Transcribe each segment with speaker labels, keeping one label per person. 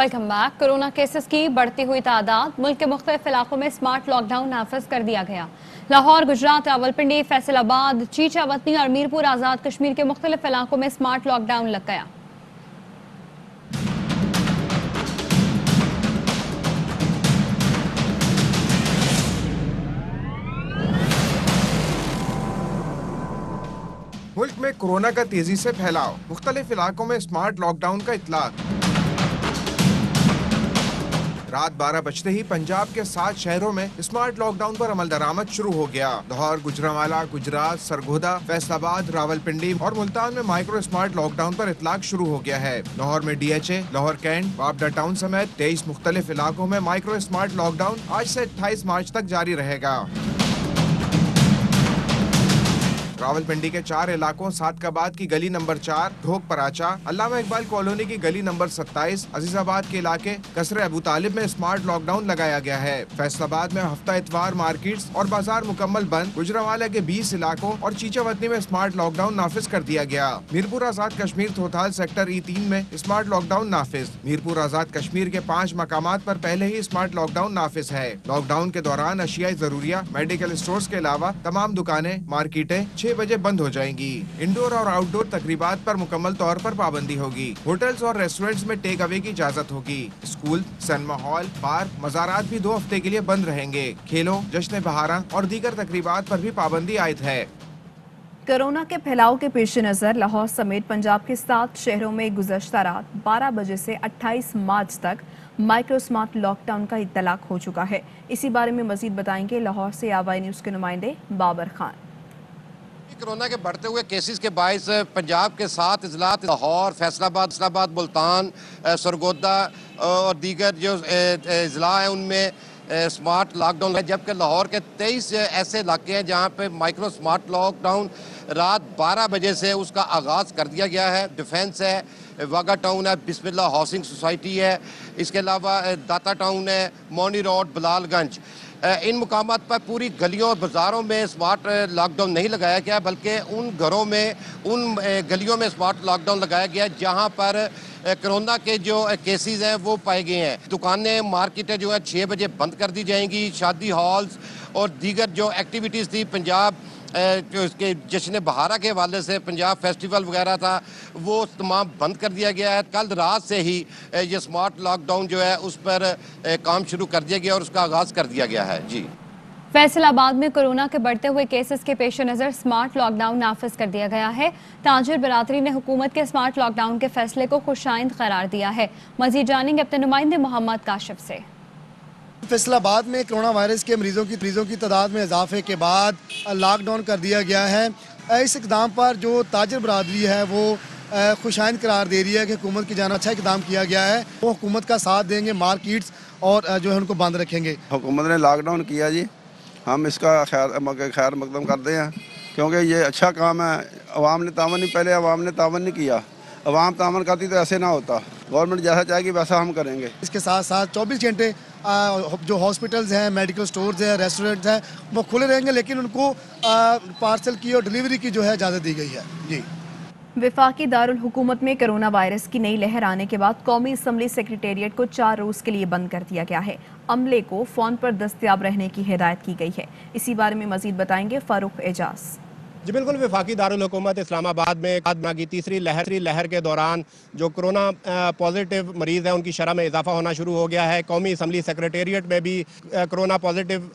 Speaker 1: Welcome back. Corona cases की बढ़ती हुई तादाद, मुल्क के मुख्तलिफ इलाकों में स्मार्ट लॉकडाउन नाफिज कर दिया गया। लाहौर, गुजरात, रावलपिंडी, फैसलाबाद, चीचावतनी और मीरपुर आज़ाद कश्मीर के मुख्तलिफ इलाकों में स्मार्ट लॉकडाउन लग गया।
Speaker 2: मुल्क में कोरोना का तेजी से फैलाव, मुख्तलिफ इलाकों में स्मार्ट लॉकडाउन का इतलाक। रात 12 बजते ही पंजाब के 7 शहरों में स्मार्ट लॉकडाउन पर अमल दरामद शुरू हो गया। लाहौर, गुजरांवाला, गुजरात, सरगोदा, फैसलाबाद, रावलपिंडी और मुल्तान में माइक्रो स्मार्ट लॉकडाउन पर इतलाक शुरू हो गया है। लाहौर में DHA, लाहौर कैंट, बाबडा टाउन समेत 23 मुख्तलिफ इलाकों में माइक्रो स्मार्ट लॉकडाउन आज से 28 मार्च तक जारी रहेगा। रावलपिंडी के 4 इलाकों सादकाबाद की गली नंबर 4, ढोक पराचा, अल्लामा इकबाल कॉलोनी की गली नंबर 27, अजीजाबाद के इलाके कसरे अबू तालिब में स्मार्ट लॉकडाउन लगाया गया है। फैसलाबाद में हफ्ता इतवार मार्केट्स और बाजार मुकम्मल बंद। गुजरांवाला के 20 इलाकों और चीचावतनी में स्मार्ट लॉकडाउन नाफिज कर दिया गया। मीरपुर आज़ाद कश्मीर थोथाल सेक्टर E3 में स्मार्ट लॉकडाउन नाफिज। मीरपुर आज़ाद कश्मीर के 5 मकामात पर पहले ही स्मार्ट लॉकडाउन नाफिज है। लॉकडाउन के दौरान अशियाई जरूरिया, मेडिकल स्टोर्स के अलावा तमाम दुकानें, मार्केटें 6 बजे बंद हो जाएंगी। इंडोर और आउटडोर तकरीबात पर मुकम्मल तौर पर पाबंदी होगी। होटल्स और रेस्टोरेंट्स में टेक अवे की इजाजत होगी। स्कूल, सिनेमा हॉल, पार्क, मज़ारात भी 2 हफ्ते के लिए बंद रहेंगे। खेलों, जश्न बहारा और दीगर तकरीबात पर भी पाबंदी आयद है।
Speaker 3: कोरोना के फैलाव के पेश नज़र लाहौर समेत पंजाब के 7 शहरों में गुज़श्ता रात 12 बजे से 28 मार्च तक माइक्रो स्मार्ट लॉकडाउन का इत्तलाक हो चुका है। इसी बारे में मजीद बताएंगे लाहौर से आवाई न्यूज़ के नुमाइंदे बाबर खान।
Speaker 4: कोरोना के बढ़ते हुए केसेस के बायस पंजाब के 7 अजलात लाहौर, फैसलाबाद, मुल्तान, सरगोदा और दीगर जो अजला हैं उनमें स्मार्ट लॉकडाउन है, जबकि लाहौर के 23 ऐसे इलाके हैं जहां पे माइक्रो स्मार्ट लॉकडाउन रात 12 बजे से उसका आगाज़ कर दिया गया है। डिफेंस है, वागा टाउन है, बिस्मिल्लाह हाउसिंग सोसाइटी है, इसके अलावा दाता टाउन है, मोनी रोड, बलालगंज। इन मुकामात पर पूरी गलियों और बाज़ारों में स्मार्ट लॉकडाउन नहीं लगाया गया, बल्कि उन घरों में, उन गलियों में स्मार्ट लॉकडाउन लगाया गया जहां पर कोरोना के जो केसेस हैं वो पाए गए हैं। दुकानें, मार्केटें जो है 6 बजे बंद कर दी जाएंगी। शादी हॉल्स और दीगर जो एक्टिविटीज़ थी पंजाब जो इसके जश्न बहारा के हवाले से, पंजाब फेस्टिवल वगैरह था, वो तमाम बंद कर दिया गया है। कल रात से ही ये स्मार्ट लॉकडाउन जो है उस पर काम शुरू कर दिया गया और उसका आगाज़ कर दिया गया है। जी,
Speaker 1: फैसलाबाद में कोरोना के बढ़ते हुए केसेस के पेश नज़र स्मार्ट लॉकडाउन नाफिज कर दिया गया है। ताजिर बरादरी ने हुकूमत के स्मार्ट लॉकडाउन के फैसले को खुशाइंद करार दिया है। मजीद जानेंगे अपने नुमाइंदे मोहम्मद काशिफ से।
Speaker 5: फैसलाबाद में कोरोना वायरस के मरीजों की तादाद में इजाफे के बाद लॉकडाउन कर दिया गया है। इस इक़दाम पर जो ताजिर बरादरी है वो खुशाइंद करार दे रही है कि हुकूमत की जाना अच्छा इक़दाम किया गया है। वो हुकूमत का साथ देंगे, मार्केट्स और जो है उनको बंद रखेंगे।
Speaker 6: हुकूमत ने लॉकडाउन किया जी, हम इसका खैर मकदम करते हैं क्योंकि ये अच्छा काम है। अवाम ने तावन नहीं, पहले अवाम ने तावन नहीं किया, अवाम तावन करती तो ऐसे ना होता। गवर्नमेंट जैसा चाहेगी वैसा हम करेंगे।
Speaker 5: इसके साथ साथ 24 घंटे जो हॉस्पिटल्स हैं, मेडिकल स्टोर्स हैं, रेस्टोरेंट्स हैं, वो खुले रहेंगे, लेकिन उनको पार्सल की और डिलीवरी की जो है इजाज़त दी गई है। जी,
Speaker 3: वफाकी दारुल हुकूमत में कोरोना वायरस की नई लहर आने के बाद कौमी असम्बली सेक्रेटेरिएट को 4 रोज़ के लिए बंद कर दिया गया है। अमले को फ़ोन पर दस्तयाब रहने की हिदायत की गई है। इसी बारे में मजीद बताएंगे फारूक एजाज।
Speaker 7: जी बिल्कुल, वफाकी दारुल हुकूमत इस्लामाबाद में कोरोना की तीसरी लहर के दौरान जो कोरोना पॉजिटिव मरीज़ हैं उनकी शरह में इजाफा होना शुरू हो गया है। कौमी असम्बली सेक्रेटेरिएट में भी कोरोना पॉजिटिव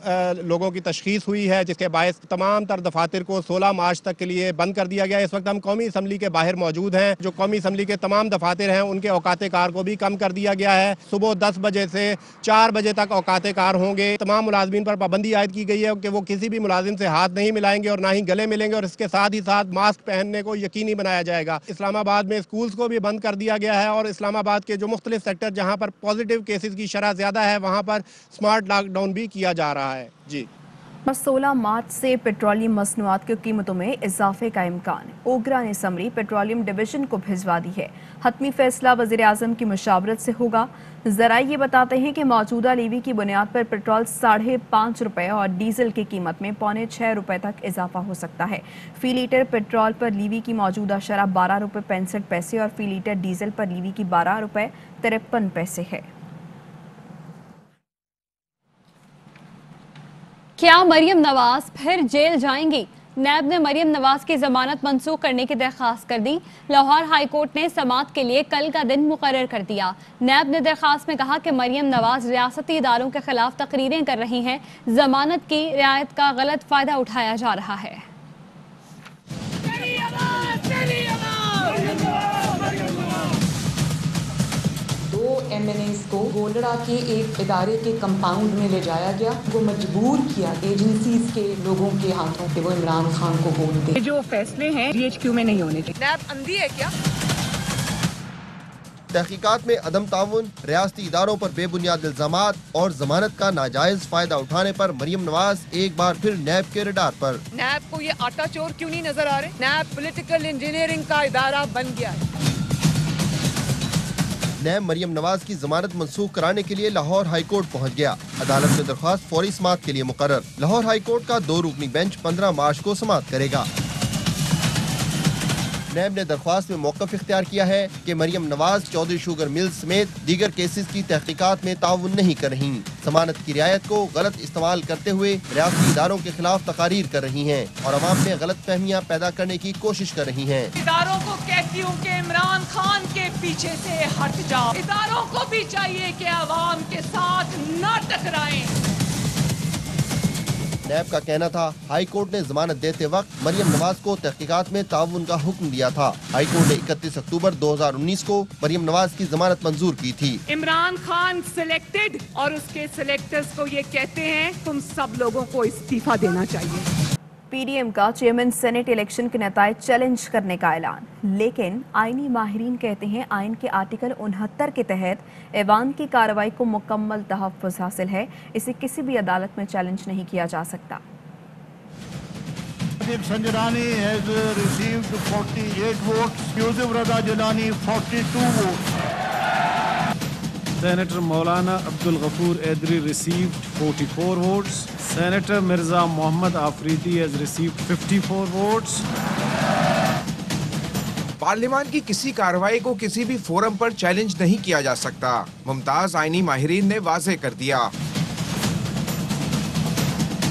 Speaker 7: लोगों की तशखीस हुई है, जिसके बायस तमाम तर दफातर को 16 मार्च तक के लिए बंद कर दिया गया है। इस वक्त हम कौमी असम्बली के बाहर मौजूद हैं। जो कौमी असम्बली के तमाम दफातर हैं उनके औकात कार को भी कम कर दिया गया है। सुबह 10 बजे से 4 बजे तक औकात कार होंगे। तमाम मुलाजमीन पर पाबंदी आयद की गई है कि वो किसी भी मुलाजिम से हाथ नहीं मिलाएंगे और ना ही गले मिलेंगे, और इसके साथ ही साथ मास्क पहनने को यकीनी बनाया जाएगा। इस्लामाबाद में स्कूल्स को भी बंद कर दिया गया है और इस्लामाबाद के जो मुख्तलिफ सेक्टर जहां पर पॉजिटिव केसेस की शरह ज़्यादा है वहां पर स्मार्ट लॉकडाउन भी किया जा रहा है। जी,
Speaker 3: 16 मार्च से पेट्रोलियम मसनूआत की कीमतों में इजाफे का इम्कान। ओगरा ने समरी पेट्रोलियम डिवीजन को भिजवा दी है। हतमी फैसला वज़ीर आज़म की मुशावरत से होगा। ज़राए ये बताते हैं कि मौजूदा लीवी की बुनियाद पर पेट्रोल 5.5 रुपये और डीजल की कीमत में 5.25 रुपये तक इजाफा हो सकता है। फी लीटर पेट्रोल पर लीवी की मौजूदा शरह 12 रुपये 65 पैसे और फी लीटर डीजल पर लीवी की 12 रुपये 53 पैसे है।
Speaker 1: क्या मरियम नवाज फिर जेल जाएंगी? नैब ने मरियम नवाज की जमानत मंसूख करने की दरख्वास्त कर दी। लाहौर हाई कोर्ट ने समाअत के लिए कल का दिन मुकर्रर कर दिया। नैब ने दरख्वास्त में कहा कि मरियम नवाज रियासती इदारों के खिलाफ तकरीरें कर रही हैं। जमानत की रियायत का गलत फायदा उठाया जा रहा है।
Speaker 8: MNAs को गोलड़ा के एक इदारे के कंपाउंड में ले जाया गया। वो मजबूर किया एजेंसीज के लोगों के हाथों कि वो इमरान खान को वोट दे।
Speaker 9: जो फैसले हैं GHQ में नहीं होने चाहिए। नैब अंधी है क्या?
Speaker 10: तहकीकात में अदम ताउन, रियासती इदारों पर बेबुनियाद इल्जामात और जमानत का नाजायज फायदा उठाने पर मरियम नवाज एक बार फिर नैब के रडार पर।
Speaker 9: नैब को ये आटा चोर क्यों नहीं नजर आ रहे? नैब पॉलिटिकल इंजीनियरिंग का इदारा बन गया है।
Speaker 10: नैब मरियम नवाज की जमानत मंसूख कराने के लिए लाहौर हाई कोर्ट पहुँच गया। अदालत में दरख्वास्त फौरी समाअत के लिए मुकर्रर। लाहौर हाई कोर्ट का 2 रुकनी बेंच 15 मार्च को समाअत करेगा। नैब ने दरख्वास्त में मौक़िफ़ इख्तियार किया है कि मरियम नवाज चौधरी शुगर मिल समेत दीगर केसेस की तहकीकात में ताउन नहीं कर रही। जमानत की रियायत को गलत इस्तेमाल करते हुए रियासती इदारों के खिलाफ तकारीर कर रही हैं और अवाम में गलत फहमियाँ पैदा करने की कोशिश कर रही हैं।
Speaker 9: इदारों को कहती हूँ कि इमरान खान के पीछे से हट जाओ। इदारों को भी चाहिए कि अवाम के साथ न टकराएं।
Speaker 10: नैब का कहना था हाई कोर्ट ने जमानत देते वक्त मरियम नवाज को तहकीकात में ताउन का हुक्म दिया था। हाई कोर्ट ने 31 अक्टूबर 2019 को मरियम नवाज की जमानत मंजूर की थी।
Speaker 9: इमरान खान सिलेक्टेड और उसके सिलेक्टर्स को ये कहते हैं तुम सब लोगों को इस्तीफा देना चाहिए।
Speaker 3: PDM का चेयरमैन सेनेट इलेक्शन के नताइज चैलेंज करने का ऐलान, लेकिन आईनी माहिरीन कहते हैं आइन के आर्टिकल 69 के तहत ऐवान की कार्रवाई को मुकम्मल तहफ़्फ़ुज़ हासिल है। इसे किसी भी अदालत में चैलेंज नहीं किया जा सकता।
Speaker 11: Sanjrani has received 48 votes, Yusuf Raza Jalani 42 votes. Senator Maulana Abdul Ghafoor Edri received 44 votes. Senator Mirza Mohammad Afridi has received 54 votes.
Speaker 2: पार्लियामान की किसी कार्रवाई को किसी भी फोरम पर चैलेंज नहीं किया जा सकता। मुमताज आईनी माहिरीन ने वाज़ेह कर दिया।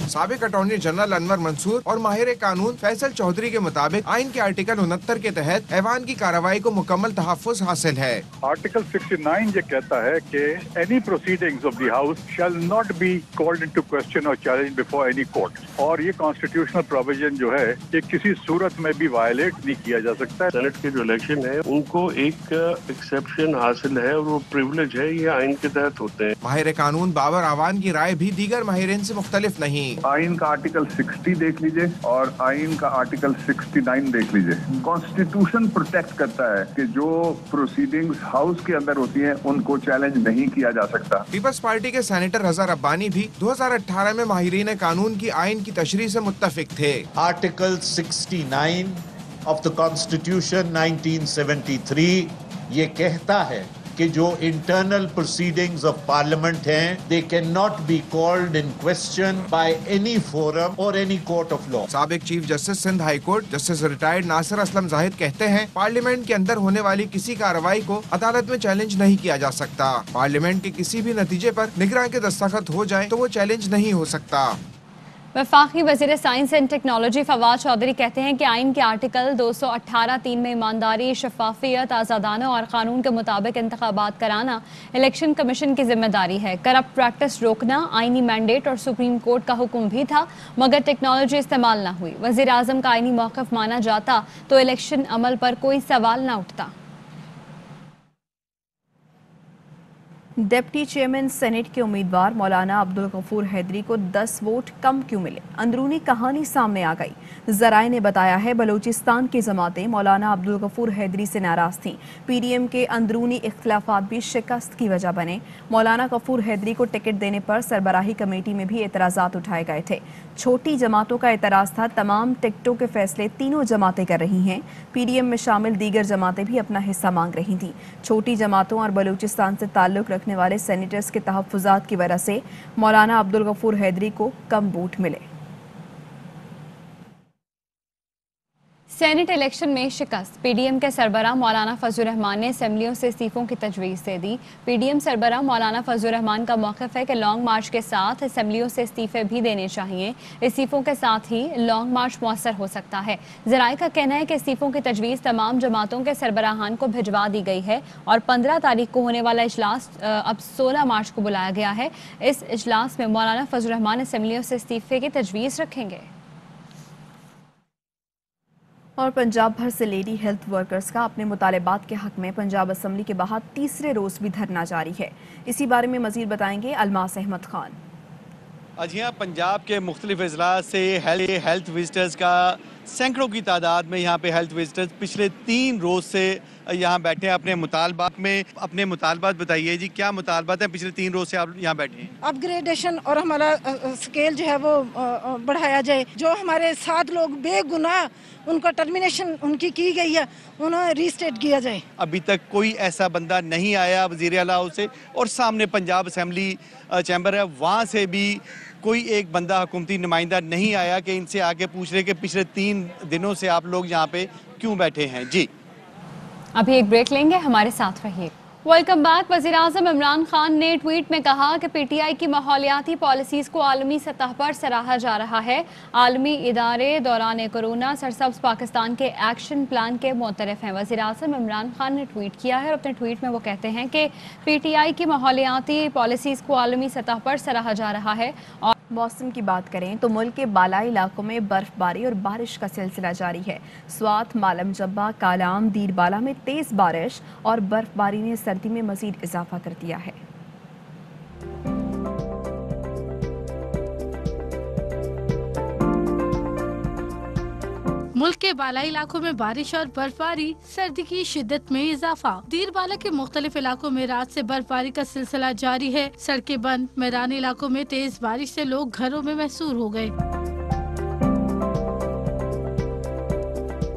Speaker 2: साबिक अटॉर्नी जनरल अनवर मंसूर और माहिर कानून फैसल चौधरी के मुताबिक आइन के आर्टिकल 69 के तहत ऐवान की कार्रवाई को मुकम्मल तहफ़्फ़ुज़ हासिल है।
Speaker 12: आर्टिकल 69 ये कहता है कि any proceedings of the house shall not be called into question और चैलेंज बिफोर एनी कोर्ट। और ये कॉन्स्टिट्यूशनल प्रोविजन जो है ये किसी सूरत में भी वायलेट नहीं किया जा सकता।
Speaker 13: सेनेट के जो इलेक्शन है उनको एक एक्सेप्शन हासिल है और वो प्रिविलेज है, ये आइन के तहत होते हैं।
Speaker 2: माहिर कानून बाबर आवान की राय भी दीगर माहिरीन से मुख्तलिफ नहीं।
Speaker 14: आइन का आर्टिकल 60 देख लीजिए और आइन का आर्टिकल 69 देख लीजिए। कॉन्स्टिट्यूशन प्रोटेक्ट करता है कि जो प्रोसीडिंग्स हाउस के अंदर होती हैं उनको चैलेंज नहीं किया जा सकता।
Speaker 2: पीपल्स पार्टी के सेनेटर रजा रब्बानी भी 2018 में माहिरीन कानून की आइन की तशरीह से मुत्तफिक थे।
Speaker 15: आर्टिकल 69 ऑफ द कॉन्स्टिट्यूशन 1973 ये कहता है कि जो इंटरनल प्रोसीडिंग्स ऑफ पार्लियामेंट हैं they can not be called in question by any forum और एनी कोर्ट ऑफ लॉ।
Speaker 2: साबिक chief justice Sindh high court justice retired Nasir Aslam Zahid कहते हैं पार्लियामेंट के अंदर होने वाली किसी कार्रवाई को अदालत में चैलेंज नहीं किया जा सकता। पार्लियामेंट के किसी भी नतीजे पर निगरान के दस्तखत हो जाए तो वो चैलेंज नहीं हो सकता।
Speaker 1: वफाकी वज़ीर science and technology Fawad Chaudhry कहते हैं कि आइन के आर्टिकल 218(3) में ईमानदारी, शफाफियत, आज़ादाना और कानून के मुताबिक इंतखाबात कराना इलेक्शन कमीशन की जिम्मेदारी है। करप्ट प्रैक्टिस रोकना आइनी मैंडेट और सुप्रीम कोर्ट का हुक्म भी था, मगर टेक्नोलॉजी इस्तेमाल न हुई। वज़ीर आज़म का आइनी मौक़िफ़ माना जाता तो इलेक्शन अमल पर कोई सवाल न उठता।
Speaker 3: डिप्टी चेयरमैन सेनेट के उम्मीदवार मौलाना अब्दुल गफूर हैदरी को 10 वोट कम क्यों मिले? अंदरूनी कहानी सामने आ गई। जराए ने बताया है बलूचिस्तान की जमातें मौलाना अब्दुल गफूर हैदरी से नाराज थीं। पीडीएम के अंदरूनी इख्तिलाफात भी शिकस्त की वजह बने। मौलाना गफूर हैदरी को टिकट देने पर सरबराही कमेटी में भी एतराज़ात उठाए गए थे। छोटी जमातों का एतराज़ था तमाम टिकटों के फैसले तीनों जमातें कर रही हैं। पीडीएम में शामिल दीगर जमातें भी अपना हिस्सा मांग रही थीं। छोटी जमातों और बलूचिस्तान से ताल्लुक़ रखने वाले सेनेटर्स के तहफ़्फ़ुज़ात की वजह से मौलाना अब्दुल गफूर हैदरी को कम वोट मिले।
Speaker 1: सेनेट इलेक्शन में शिकस्त। पीडीएम के सरबराह मौलाना फजलुर रहमान ने असेंबलियों से इस्तीफों की तजवीज़ दे दी। पीडीएम सरबराह मौलाना फजलुर रहमान का मौक़िफ़ है कि लॉन्ग मार्च के साथ असेंबलियों से इस्तीफे भी देने चाहिए। इस्तीफों के साथ ही लॉन्ग मार्च मौसर हो सकता है। ज़राए का कहना है कि इस्तीफों की तजवीज़ तमाम जमातों के सरबराहान को भिजवा दी गई है और 15 तारीख को होने वाला इजलास अब 16 मार्च को बुलाया गया है। इस इजलास में मौलाना फजलुर रहमान असेंबलियों से इस्तीफे की तजवीज़ रखेंगे।
Speaker 3: और पंजाब भर से लेडी हेल्थ वर्कर्स का अपने मुतालबात के हक में पंजाब असम्बली के बाहर तीसरे रोज़ भी धरना जारी है। इसी बारे में मज़ीद बताएंगे अलमास अहमद खान।
Speaker 16: आज यहाँ पंजाब के मुख्तलिफ अजला से हेल्थ विजिटर्स का सैकड़ों की तादाद में यहाँ पे हेल्थ विजिटर्स पिछले 3 रोज़ से यहाँ बैठे हैं। अपने मुतालबात बताइए जी, क्या मुतालबात हैं? पिछले 3 रोज़ से आप यहाँ बैठे हैं।
Speaker 17: अपग्रेडेशन और हमारा स्केल जो है वो बढ़ाया जाए। जो हमारे 7 लोग बेगुनाह उनका टर्मिनेशन उनकी की गई है, उन्हें रीस्टेट किया जाए।
Speaker 16: अभी तक कोई ऐसा बंदा नहीं आया वज़ीर आला हाउस से, और सामने पंजाब असेंबली चैम्बर है, वहाँ से भी कोई एक बंदा हुकूमती नुमाइंदा नहीं आया कि इनसे आके पूछ रहे कि पिछले 3 दिनों से आप लोग यहाँ पे क्यों बैठे हैं। जी
Speaker 1: अभी एक ब्रेक लेंगे, हमारे साथ रहिए। Welcome back. वज़ीर आज़म इमरान खान ने ट्वीट में कहा कि पीटीआई की माहौलियाती पॉलिसीज़ को आलमी सतह पर सराहा जा रहा है। आलमी इदारे दौरान कोरोना सरसब्ज़ पाकिस्तान के एक्शन प्लान के मुतरफ़ हैं। वज़ीर आज़म इमरान खान ने ट्वीट किया है और अपने ट्वीट में वो कहते हैं कि पीटीआई की माहौलियाती पॉलिसीज़ को आलमी सतह पर सराहा जा रहा है। और
Speaker 3: मौसम की बात करें तो मुल्क के बालाई इलाकों में बर्फबारी और बारिश का सिलसिला जारी है। स्वात, मालम जब्बा, कालाम, दीरबाला में तेज़ बारिश और बर्फबारी ने सर्दी में मज़ीद इजाफा कर दिया है।
Speaker 18: मुल्क के बालाई इलाकों में बारिश और बर्फबारी, सर्दी की शिद्दत में इजाफा। दीरबाला के मुख्तलिफ इलाकों में रात से बर्फबारी का सिलसिला जारी है। सड़कें बंद, मैदानी इलाकों में तेज बारिश से लोग घरों में महसूर हो गए।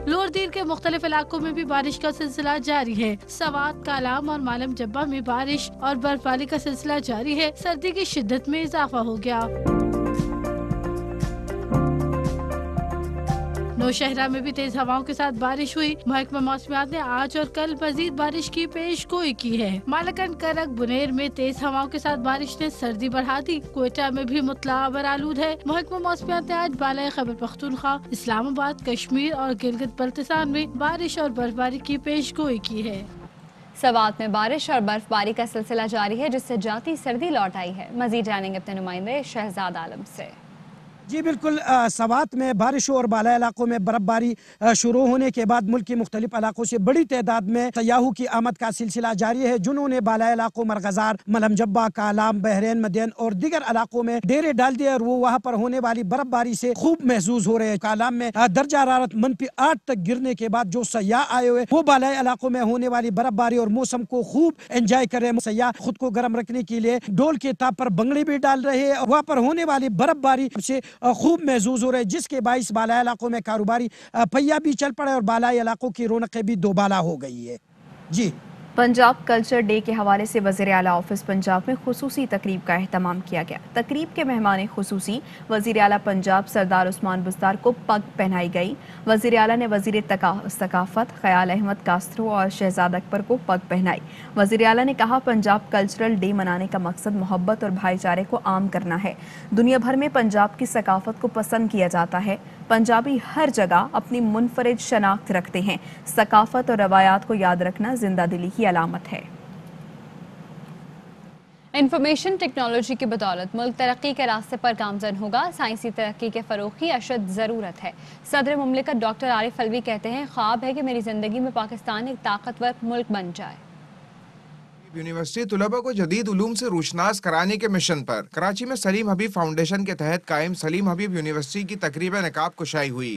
Speaker 18: लोअर दीर के मुख्तलिफ इलाकों में भी बारिश का सिलसिला जारी है। सवात, कालाम और मालम जब्बा में बारिश और बर्फबारी का सिलसिला जारी है। सर्दी की शिद्दत में इजाफा हो गया। नौशहरा में भी तेज हवाओं के साथ बारिश हुई। महकमा मौसमियात ने आज और कल मजीद बारिश की पेशगोई की है। मालकन, करक, बुनेर में तेज हवाओं के साथ बारिश ने सर्दी बढ़ा दी। क्वेटा में भी मुतला बरालूद है। महकमा मौसमियात ने आज बाला खैबर पख्तूनख्वा, इस्लामाबाद, कश्मीर और गिलगित बल्तिस्तान में बारिश और बर्फबारी की पेशगोई की है।
Speaker 1: सवात में बारिश और बर्फबारी का सिलसिला जारी है, जिससे जाती सर्दी लौट आई है। मजीद जानेंगे अपने नुमाइंदे शहजाद आलम से।
Speaker 19: जी बिल्कुल, सवात में बारिश और बाला इलाकों में बर्फबारी शुरू होने के बाद मुल्क के मुख्तलिफ इलाकों से बड़ी तादाद में सयाहों की आमद का सिलसिला जारी है, जिन्होंने बाला इलाकों मरगजार, मलम जब्बा, कालाम, बहरैन, मदीन और दीगर इलाकों में डेरे डाल दिए और वो वहाँ पर होने वाली बर्फबारी से खूब महसूस हो रहे हैं। कालाम में दर्जा हरारत -8 तक गिरने के बाद जो सयाह आए हुए वो बाला इलाकों में होने वाली बर्फबारी और मौसम को खूब एंजॉय कर रहे हैं। सयाह खुद को गर्म रखने के लिए डोल के ताप पर बंगड़ी भी डाल रहे हैं। वहाँ पर होने वाली बर्फबारी से खूब महसूस हो रहे हैं, जिसके बाइस बाला इलाकों में कारोबारी पहिया भी चल पड़े और बाला इलाकों की रौनकें भी दोबाला हो गई है। जी
Speaker 3: पंजाब कल्चर डे के हवाले से वज़ीर आला ऑफिस पंजाब में खुसूसी तकरीब का एहतमाम किया गया। तकरीब के मेहमान खुसूसी वज़ीर आला पंजाब सरदार उस्मान बुस्तार को पग पहनाई गई। वज़ीर आला ने वज़ीर सकाफत ख़याल अहमद कास्त्रो और शहजाद अकबर को पग पहनाई। वज़ीर आला ने कहा, पंजाब कल्चरल डे मनाने का मकसद मोहब्बत और भाईचारे को आम करना है। दुनिया भर में पंजाब की सकाफत को पसंद किया जाता है। पंजाबी हर जगह अपनी मुनफरिद शनाख्त रखते हैं। सकाफत और रवायात को याद रखना जिंदा दिली की अलामत है।
Speaker 1: इंफॉर्मेशन टेक्नोलॉजी की बदौलत मुल्क तरक्की के रास्ते पर गामजन होगा। साइंसी तरक्की के फ़रोग़ की अशद ज़रूरत है। सदर मुमलिकत डॉक्टर आरिफ अलवी कहते हैं, ख्वाब है कि मेरी ज़िंदगी में पाकिस्तान एक ताकतवर मुल्क बन जाए।
Speaker 2: यूनिवर्सिटी तलबा को जदीद उलूम से रोशनास कराने के मिशन पर कराची में सलीम हबीब फाउंडेशन के तहत कायम सलीम हबीब यूनिवर्सिटी की तकरीबन नकाब कुशाई हुई,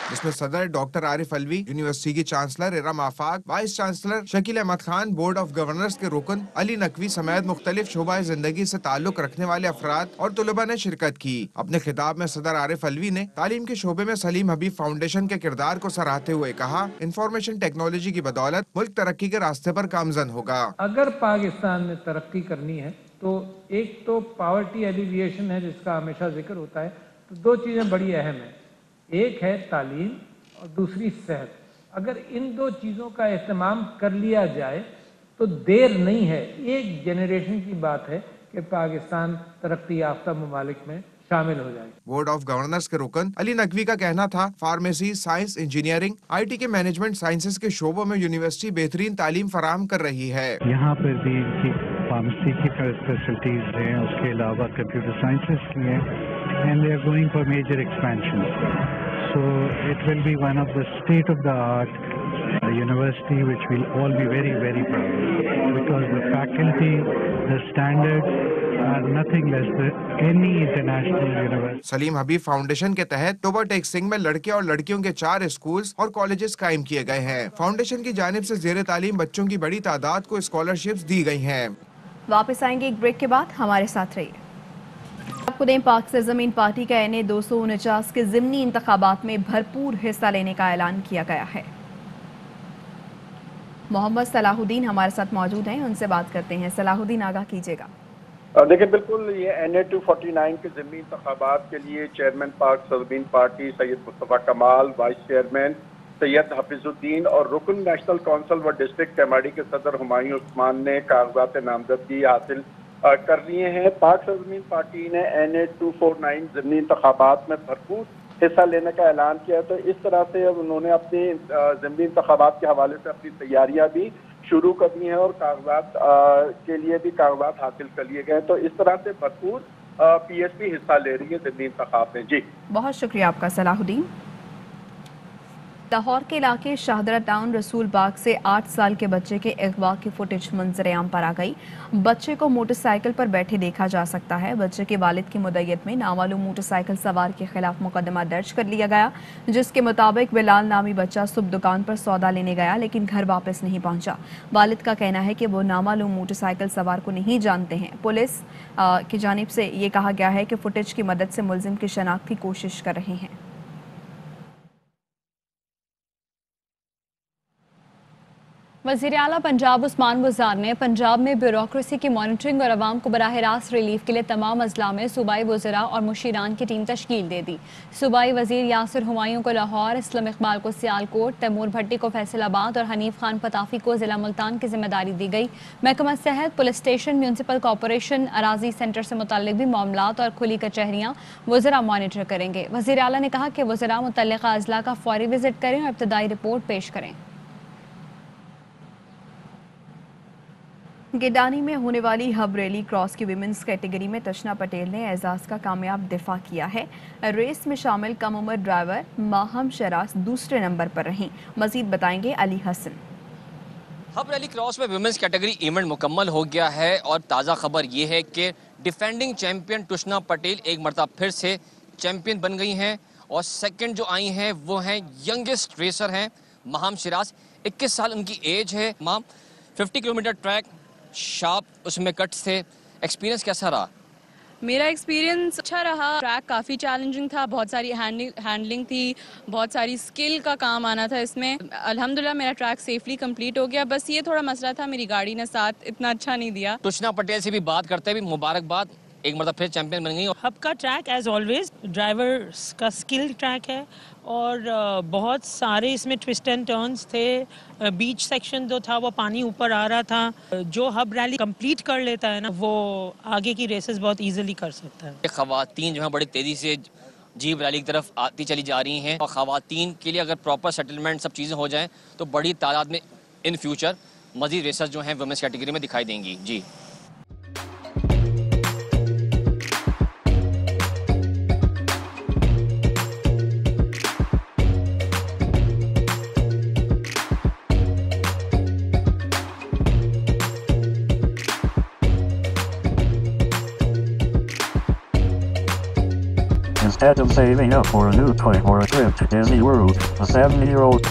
Speaker 2: जिसमें सदर डॉक्टर आरिफ अलवी, यूनिवर्सिटी की chancellor Iram Afaq, vice chancellor Shakeel Ahmed Khan, board of governors के रुकन अली नकवी समेत मुख्तलिफ शोबा जिंदगी से ताल्लुक रखने वाले अफराद और तलबा ने शिरकत की। अपने खिताब में सदर आरिफ अलवी ने तालीम के शोबे में सलीम हबीब फाउंडेशन के किरदार को सराहते हुए कहा, इंफॉर्मेशन टेक्नोलॉजी की बदौलत मुल्क तरक्की के रास्ते पर गामजन होगा।
Speaker 20: अगर पाकिस्तान ने तरक्की करनी है तो एक तो पावर्टी एलिविएशन है जिसका हमेशा जिक्र होता है, तो दो चीज़ें बड़ी अहम हैं, एक है तालीम और दूसरी सेहत। अगर इन दो चीज़ों का एहतमाम कर लिया जाए तो देर नहीं है, एक जनरेशन की बात है कि पाकिस्तान तरक्की याफ्ता ममालिक में शामिल हो जाए।
Speaker 2: बोर्ड ऑफ गवर्नर्स के रुकन अली नकवी का कहना था, फार्मेसी, साइंस, इंजीनियरिंग, IT के मैनेजमेंट साइंसेज के शोबों में यूनिवर्सिटी बेहतरीन तालीम फराहम कर रही है।
Speaker 21: यहाँ पर भी इनकी फार्मेसी की फैसिलिटीज हैं, उसके अलावा कंप्यूटर साइंसेज की हैं, and they are going for major expansion. So it will be one of the state-of-the-art university which we'll all be very, very proud of, because the faculty, the standards are nothing less than any international university.
Speaker 2: Salim Habib foundation के तहत Toba take Singh में लड़के और लड़कियों के 4 schools और colleges कायम किए गए हैं। फाउंडेशन की जानिब से जेर तालीम बच्चों की बड़ी तादाद को स्कॉलरशिप्स दी गई हैं।
Speaker 3: वापस आएंगे एक ब्रेक के बाद, हमारे साथ रहिए। आपको दें, पाक सरजमीन पार्टी का NA 249 के ज़िमनी इंतखाबात में भरपूर हिस्सा लेने का ऐलान किया गया है। मोहम्मद सलाहुद्दीन हमारे साथ मौजूद हैं, उनसे बात करते हैं। सलाहुद्दीन, आगाह कीजिएगा।
Speaker 22: देखिए, बिल्कुल ये NA 249 के ज़िमनी इंतखाबात के लिए चेयरमैन पाक सरजमीन पार्टी सैयद मुस्तफ़ा कमाल, वाइस चेयरमैन सैयद हफीजुद्दीन और रुकन नेशनल काउंसिल व डिस्ट्रिक्ट MID के सदर हुमायूं उस्मान ने कागजात नामजदगी हासिल कर लिए हैं। पाक सरजमीन पार्टी ने NA 249 ज़िमनी इंतखाबात में भरपूर हिस्सा लेने का ऐलान किया, तो इस तरह से अब उन्होंने अपनी ज़िमनी इंतखाबात के हवाले से अपनी तैयारियां भी शुरू कर दी हैं और कागजात के लिए भी कागजात हासिल कर लिए गए, तो इस तरह से भरपूर PSP हिस्सा ले रही है ज़िमनी इंतखाब में। जी, बहुत
Speaker 3: शुक्रिया आपका सलाहुद्दीन। लाहौर के इलाके शाहदरा टाउन रसूल बाग से 8 साल के बच्चे के अगवा की फुटेज मंजर-ए-आम पर आ गई। बच्चे को मोटरसाइकिल पर बैठे देखा जा सकता है। बच्चे के वालिद की मुद्दत में नामालूम मोटरसाइकिल सवार के खिलाफ मुकदमा दर्ज कर लिया गया, जिसके मुताबिक बिलाल नामी बच्चा सुबह दुकान पर सौदा लेने गया लेकिन घर वापस नहीं पहुंचा। वालिद का कहना है कि वो नामालूम मोटरसाइकिल सवार को नहीं जानते हैं। पुलिस की जानिब से ये कहा गया है कि फुटेज की मदद से मुलजिम की शनाख्त की कोशिश कर रहे हैं।
Speaker 1: वज़ीर आला पंजाब उस्मान बुज़दार ने पंजाब में ब्यूरोक्रेसी की मॉनिटरिंग और आवाम को बराह रास्त रिलीफ के लिए तमाम अजला में सूबाई वज़रा और मुशीरान की टीम तश्कील दे दी। सूबाई वज़ीर यासिर हुमायूं को लाहौर, इस्लाम इकबाल को सियालकोट, तैमूर भट्टी को फैसलाबाद और हनीफ खान पताफी को ज़िला मुल्तान की जिम्मेदारी दी गई। महकमा सेहत, पुलिस स्टेशन, म्यूनसिपल कॉरपोरेशन, अराजी सेंटर से मुतल्लिक भी मामलात और खुली कचहरियाँ वज़रा मॉनिटर करेंगे। वज़ीर आला ने कहा कि वज़रा मुतल्लिका अजला का फौरी विजिट करें और इब्तदाई रिपोर्ट पेश करें।
Speaker 3: गिडानी में होने वाली हब रैली क्रॉस की विमेंस कैटेगरी में तशना पटेल ने एजाज का कामयाब दिफा किया है। रेस में शामिल कम उम्र ड्राइवर माहम शरास दूसरे नंबर पर रहीं। मजीद बताएंगे अली हसन।
Speaker 23: हब रैली क्रॉस में विमेंस कैटेगरी इवेंट मुकम्मल हो गया है और ताज़ा खबर ये है कि डिफेंडिंग चैंपियन तुष्ना पटेल एक मरतबा फिर से चैंपियन बन गई हैं और सेकंड जो आई हैं वो हैं यंगेस्ट रेसर हैं माहम शरास। 21 साल उनकी एज है। माम 50 किलोमीटर ट्रैक शार्प, उसमें कट्स थे। एक्सपीरियंस कैसा रहा?
Speaker 24: मेरा एक्सपीरियंस अच्छा रहा। ट्रैक काफ़ी चैलेंजिंग था, बहुत सारी हैंडलिंग थी, बहुत सारी स्किल का काम आना था इसमें। अल्हम्दुलिल्लाह मेरा ट्रैक सेफली कंप्लीट हो गया। बस ये थोड़ा मसला था, मेरी गाड़ी ने साथ इतना अच्छा नहीं दिया।
Speaker 23: तुष्ना पटेल से भी बात करते हैं, मुबारकबाद, एक मतलब फिर चैंपियन बन गई।
Speaker 25: हब का ट्रैक एज ऑलवेज ड्राइवर्स का स्किल ट्रैक है और बहुत सारे इसमें ट्विस्ट एंड टर्न्स थे। बीच सेक्शन जो था वो पानी ऊपर आ रहा था। जो हब रैली कंप्लीट कर लेता है ना, वो आगे की रेसेस बहुत इजीली कर सकता है।
Speaker 23: खवातीन जो है बड़ी तेज़ी से जीप रैली की तरफ आती चली जा रही हैं और खवातीन के लिए अगर प्रॉपर सेटलमेंट सब चीज़ें हो जाएँ तो बड़ी तादाद में इन फ्यूचर मजीद रेसेस जो हैं वुमेन्स कैटेगरी में दिखाई देंगी। जी।
Speaker 4: Adam saving up for a new toy for a trip to Disney World. A 70-year-old.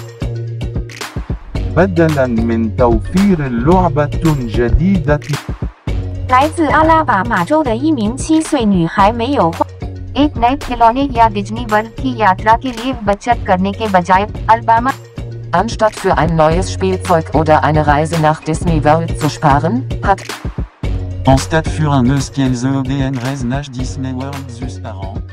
Speaker 5: بدلاً من توفير لعبة جديدة.
Speaker 6: 来自阿拉巴马州的一名7岁女孩没有花 एक नए खिलौने या डिज्नी वर्ल्ड की यात्रा के लिए बचत करने के बजाय Alabama
Speaker 7: Anstatt für ein neues Spielzeug oder eine Reise nach Disney World zu sparen, hat
Speaker 8: Anstatt für un eus kiel zo een reis nach Disney World zu sparen.